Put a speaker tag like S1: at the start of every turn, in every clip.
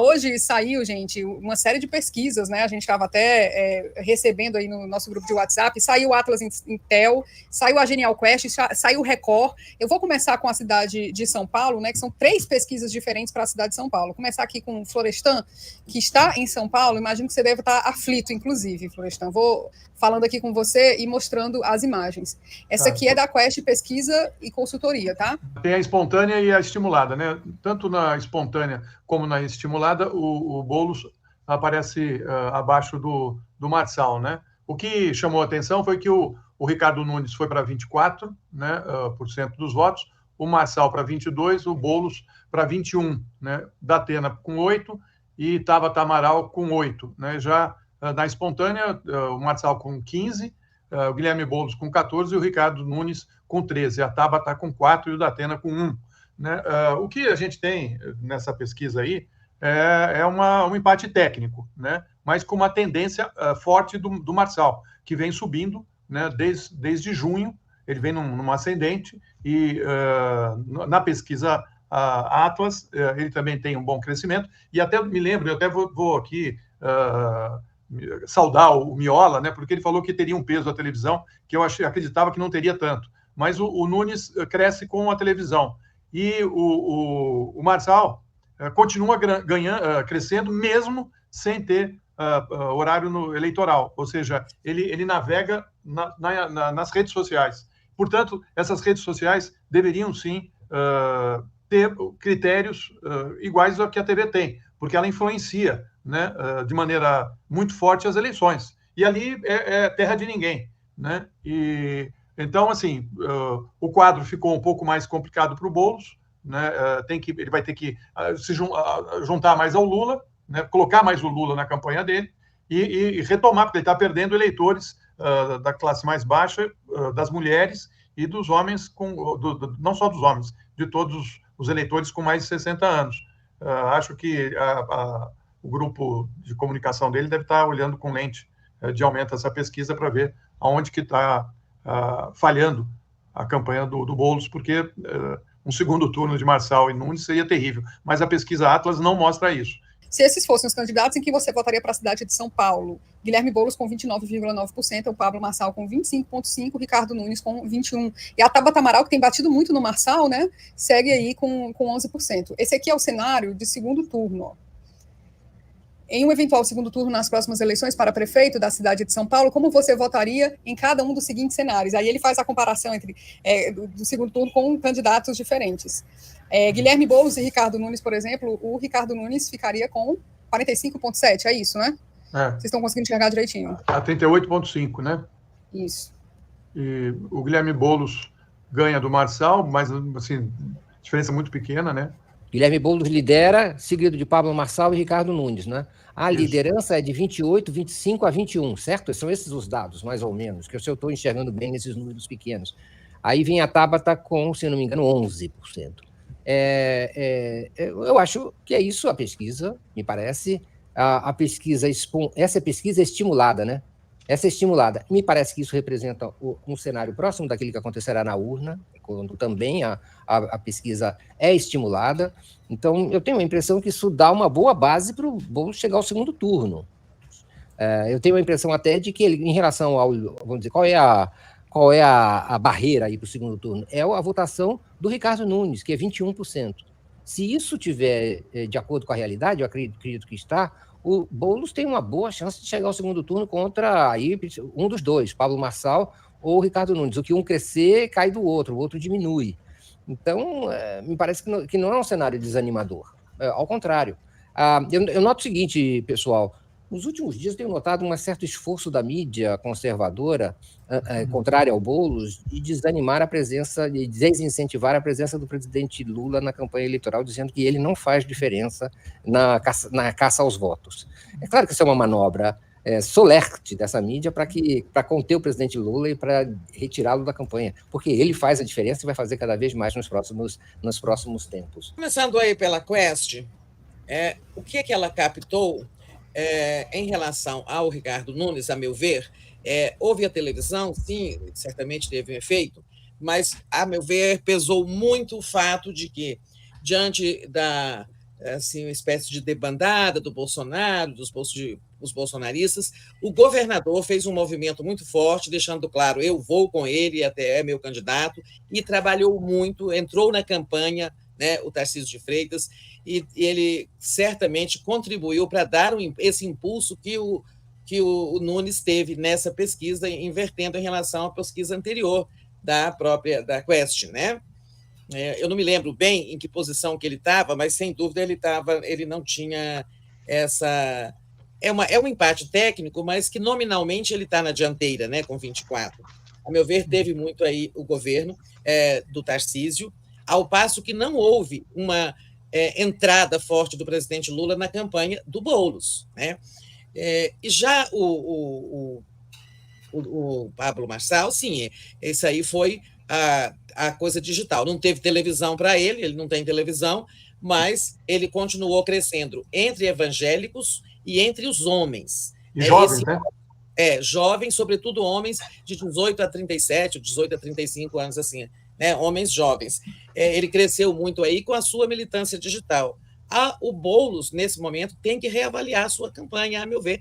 S1: hoje saiu, gente, uma série de pesquisas, né? A gente estava até recebendo aí no nosso grupo de WhatsApp, saiu o Atlas Intel, saiu a Genial Quest, saiu o Record. Eu vou começar com a cidade de São Paulo, né? Que são 3 pesquisas diferentes para a cidade de São Paulo. Vou começar aqui com o Florestan, que está em São Paulo. Imagino que você deve estar aflito, inclusive, Florestan. Vou falando aqui com você e mostrando as imagens. Essa aqui é da Quest Pesquisa e Consultoria, tá?
S2: Tem a espontânea e a estimulada, né? Tanto na espontânea como na estimulada, o Boulos aparece abaixo do Marçal, né? O que chamou a atenção foi que o Ricardo Nunes foi para 24%, né, por cento dos votos, o Marçal para 22%, o Boulos para 21%, né? Datena com 8% e Tabata Amaral com 8%, né? Já na espontânea, o Marçal com 15%, o Guilherme Boulos com 14% e o Ricardo Nunes com 13%. A Tabata com 4% e o Datena com 1%. Né? O que a gente tem nessa pesquisa aí é um empate técnico, né? Mas com uma tendência forte do Marçal, que vem subindo, né? Desde junho, ele vem num ascendente e na pesquisa Atlas, ele também tem um bom crescimento. E até me lembro, eu até vou aqui saudar o Miola, né? Porque ele falou que teria um peso a televisão, que eu acreditava que não teria tanto. Mas o Nunes cresce com a televisão. E o Marçal continua crescendo, mesmo sem ter horário eleitoral. Ou seja, ele navega nas redes sociais. Portanto, essas redes sociais deveriam, sim, ter critérios iguais ao que a TV tem, porque ela influencia, né, de maneira muito forte as eleições. E ali é terra de ninguém, né? Então, assim, o quadro ficou um pouco mais complicado para o Boulos, né? Ele vai ter que se juntar mais ao Lula, né? Colocar mais o Lula na campanha dele e retomar, porque ele está perdendo eleitores da classe mais baixa, das mulheres e dos homens, não só dos homens, de todos os eleitores com mais de 60 anos. Acho que o grupo de comunicação dele deve estar olhando com lente de aumento essa pesquisa para ver aonde que está falhando a campanha do Boulos, porque um segundo turno de Marçal e Nunes seria terrível. Mas a pesquisa Atlas não mostra isso.
S1: Se esses fossem os candidatos, em que você votaria para a cidade de São Paulo? Guilherme Boulos com 29,9%, o Pablo Marçal com 25,5%, o Ricardo Nunes com 21%. E a Tabata Amaral, que tem batido muito no Marçal, né, segue aí com 11%. Esse aqui é o cenário de segundo turno, ó. Em um eventual segundo turno nas próximas eleições para prefeito da cidade de São Paulo, como você votaria em cada um dos seguintes cenários? Aí ele faz a comparação entre do segundo turno com candidatos diferentes. Guilherme Boulos e Ricardo Nunes, por exemplo, o Ricardo Nunes ficaria com 45,7%, é isso, né? Vocês estão conseguindo enxergar direitinho?
S2: A 38,5%, né?
S1: Isso.
S2: E o Guilherme Boulos ganha do Marçal, mas, assim, diferença muito pequena, né?
S3: Guilherme Boulos lidera, seguido de Pablo Marçal e Ricardo Nunes, né? A liderança é de 28, 25 a 21, certo? São esses os dados, mais ou menos, que eu estou enxergando bem nesses números pequenos. Aí vem a Tabata com, se não me engano, 11%. Eu acho que é isso a pesquisa, me parece. Essa pesquisa é estimulada, né? Essa é estimulada. Me parece que isso representa um cenário próximo daquele que acontecerá na urna, quando também a pesquisa é estimulada. Então, eu tenho a impressão que isso dá uma boa base para o Boulos chegar ao segundo turno. Eu tenho a impressão até de que ele, em relação ao, vamos dizer, qual é a barreira aí para o segundo turno? É a votação do Ricardo Nunes, que é 21%. Se isso tiver de acordo com a realidade, eu acredito que está, o Boulos tem uma boa chance de chegar ao segundo turno contra aí, um dos dois, Pablo Marçal ou Ricardo Nunes. O que um crescer, cai do outro, o outro diminui. Então, me parece que não é um cenário desanimador. Ao contrário. Eu noto o seguinte, pessoal, nos últimos dias eu tenho notado um certo esforço da mídia conservadora, contrária ao Boulos, de desanimar a presença, de desincentivar a presença do presidente Lula na campanha eleitoral, dizendo que ele não faz diferença na caça aos votos. É claro que isso é uma manobra solerte dessa mídia para conter o presidente Lula e para retirá-lo da campanha, porque ele faz a diferença e vai fazer cada vez mais nos próximos tempos.
S4: Começando aí pela Quest, o que ela captou em relação ao Ricardo Nunes, a meu ver, houve a televisão, sim, certamente teve um efeito, mas, a meu ver, pesou muito o fato de que, diante assim, uma espécie de debandada do Bolsonaro, os bolsonaristas. O governador fez um movimento muito forte, deixando claro, eu vou com ele, até é meu candidato, e trabalhou muito, entrou na campanha, né, o Tarcísio de Freitas, e ele certamente contribuiu para dar esse impulso que o Nunes teve nessa pesquisa, invertendo em relação à pesquisa anterior da Quest, né? Eu não me lembro bem em que posição que ele estava, mas sem dúvida ele não tinha essa. É um empate técnico, mas que nominalmente ele está na dianteira, né, com 24. A meu ver, teve muito aí o governo do Tarcísio, ao passo que não houve uma entrada forte do presidente Lula na campanha do Boulos, né? E já o Pablo Marçal, sim, isso aí foi a coisa digital. Não teve televisão para ele não tem televisão, mas ele continuou crescendo entre evangélicos e entre os homens.
S2: E jovens, né?
S4: Jovens, sobretudo homens de 18 a 37, 18 a 35 anos, assim, né? Homens jovens. Ele cresceu muito aí com a sua militância digital. O Boulos, nesse momento, tem que reavaliar a sua campanha, a meu ver.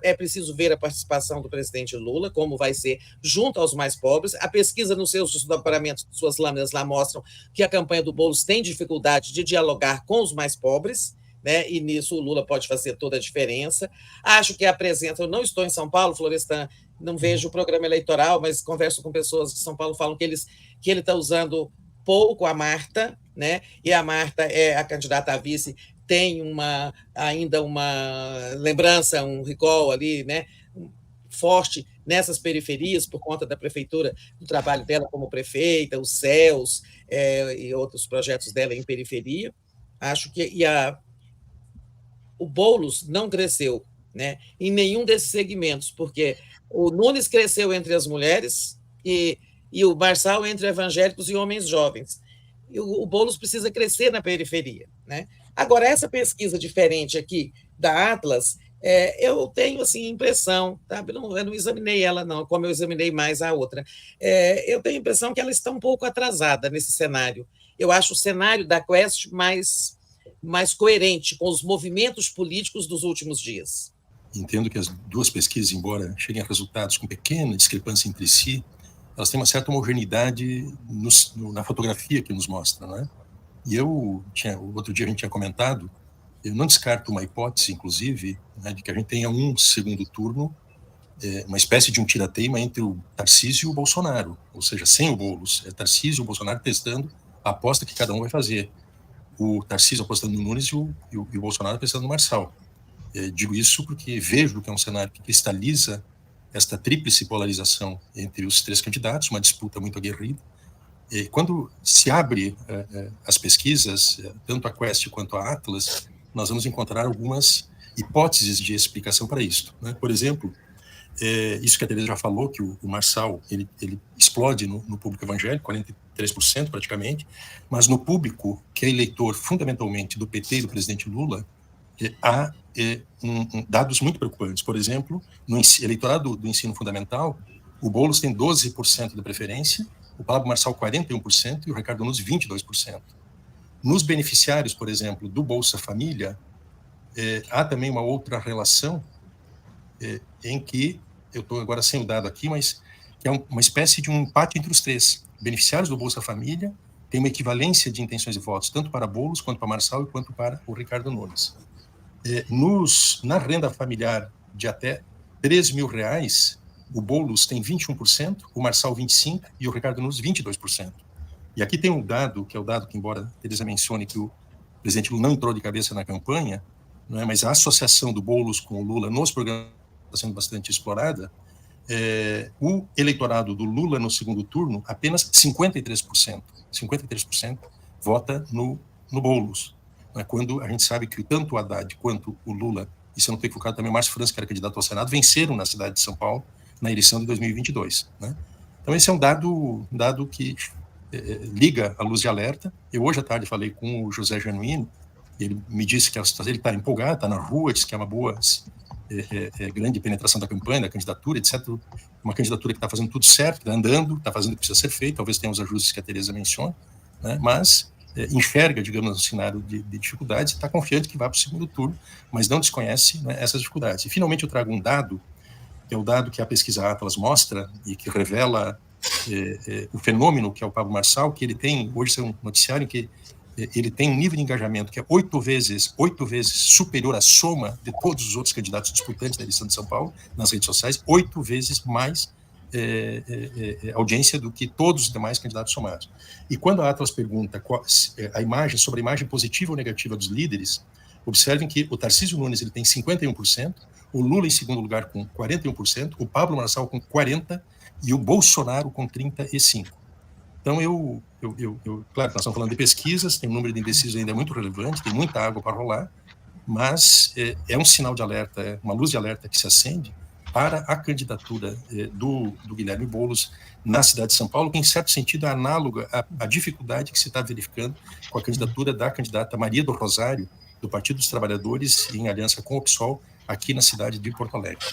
S4: É preciso ver a participação do presidente Lula, como vai ser junto aos mais pobres. A pesquisa nos seus desdobramentos, suas lâminas lá mostram que a campanha do Boulos tem dificuldade de dialogar com os mais pobres, né? E nisso o Lula pode fazer toda a diferença. Acho que eu não estou em São Paulo, Florestan, não vejo o programa eleitoral, mas converso com pessoas de São Paulo, falam que ele está usando pouco a Marta, né? E a Marta é a candidata a vice, tem ainda uma lembrança, um recall ali, né? Forte nessas periferias por conta da prefeitura, do trabalho dela como prefeita, os CELS e outros projetos dela em periferia. Acho que o Boulos não cresceu, né, em nenhum desses segmentos, porque o Nunes cresceu entre as mulheres e o Marçal entre evangélicos e homens jovens. E o Boulos precisa crescer na periferia, né? Agora, essa pesquisa diferente aqui da Atlas, eu tenho assim, impressão, tá? Eu não examinei ela, não, como eu examinei mais a outra. Eu tenho a impressão que ela está um pouco atrasada nesse cenário. Eu acho o cenário da Quest mais coerente com os movimentos políticos dos últimos dias.
S5: Entendo que as duas pesquisas, embora cheguem a resultados com pequena discrepância entre si, elas têm uma certa homogeneidade na fotografia que nos mostra, né? E o outro dia a gente tinha comentado, eu não descarto uma hipótese, inclusive, né, de que a gente tenha um segundo turno, uma espécie de um tira-teima entre o Tarcísio e o Bolsonaro, ou seja, sem o Boulos, Tarcísio e o Bolsonaro testando a aposta que cada um vai fazer. O Tarcísio apostando no Nunes e o Bolsonaro apostando no Marçal. Digo isso porque vejo que é um cenário que cristaliza esta tríplice polarização entre os três candidatos, uma disputa muito aguerrida. Quando se abre as pesquisas, tanto a Quest quanto a Atlas, nós vamos encontrar algumas hipóteses de explicação para isso, né? Por exemplo, isso que a Tereza já falou, que o Marçal ele explode no público evangélico, 43% praticamente, mas no público que é eleitor fundamentalmente do PT e do presidente Lula, há dados muito preocupantes. Por exemplo, no eleitorado do ensino fundamental, o Boulos tem 12% de preferência, o Pablo Marçal 41% e o Ricardo Nunes 22%. Nos beneficiários, por exemplo, do Bolsa Família, há também uma outra relação em que, eu estou agora sem o dado aqui, mas que é uma espécie de um empate entre os três. Beneficiários do Bolsa Família têm uma equivalência de intenções de votos, tanto para Boulos, quanto para Marçal e quanto para o Ricardo Nunes. Na renda familiar de até R$3.000, o Boulos tem 21%, o Marçal 25% e o Ricardo Nunes 22%. E aqui tem um dado, que é o dado que, embora a Tereza mencione que o presidente Lula não entrou de cabeça na campanha, não é, mas a associação do Boulos com o Lula nos programas está sendo bastante explorada. O eleitorado do Lula no segundo turno, apenas 53% vota no Boulos. Quando a gente sabe que tanto o Haddad quanto o Lula, e se eu não estou equivocado também o Márcio França, que era candidato ao Senado, venceram na cidade de São Paulo na eleição de 2022. Né? Então esse é um dado que liga a luz de alerta. Eu hoje à tarde falei com o José Genuíno, ele me disse que ele está empolgado, está na rua, disse que é uma boa, grande penetração da campanha, da candidatura, etc. Uma candidatura que está fazendo tudo certo, está andando, está fazendo o que precisa ser feito, talvez tenha os ajustes que a Tereza menciona, né? Mas enxerga, digamos, um cenário de dificuldades e está confiante que vai para o segundo turno, mas não desconhece, né, essas dificuldades. E, finalmente, eu trago um dado, que é o dado que a pesquisa Atlas mostra e que revela o fenômeno que é o Pablo Marçal, que ele tem, hoje é um noticiário que ele tem um nível de engajamento que é 8 vezes superior à soma de todos os outros candidatos disputantes da eleição de São Paulo, nas redes sociais, 8 vezes mais audiência do que todos os demais candidatos somados. E quando a Atlas pergunta sobre a imagem positiva ou negativa dos líderes, observem que o Tarcísio Nunes ele tem 51%, o Lula em segundo lugar com 41%, o Pablo Marçal com 40% e o Bolsonaro com 35%. Então, claro, nós estamos falando de pesquisas, tem um número de indecisos ainda muito relevante, tem muita água para rolar, mas é um sinal de alerta, é uma luz de alerta que se acende para a candidatura do Guilherme Boulos na cidade de São Paulo, que em certo sentido é análoga à dificuldade que se está verificando com a candidatura da candidata Maria do Rosário, do Partido dos Trabalhadores, em aliança com o PSOL, aqui na cidade de Porto Alegre.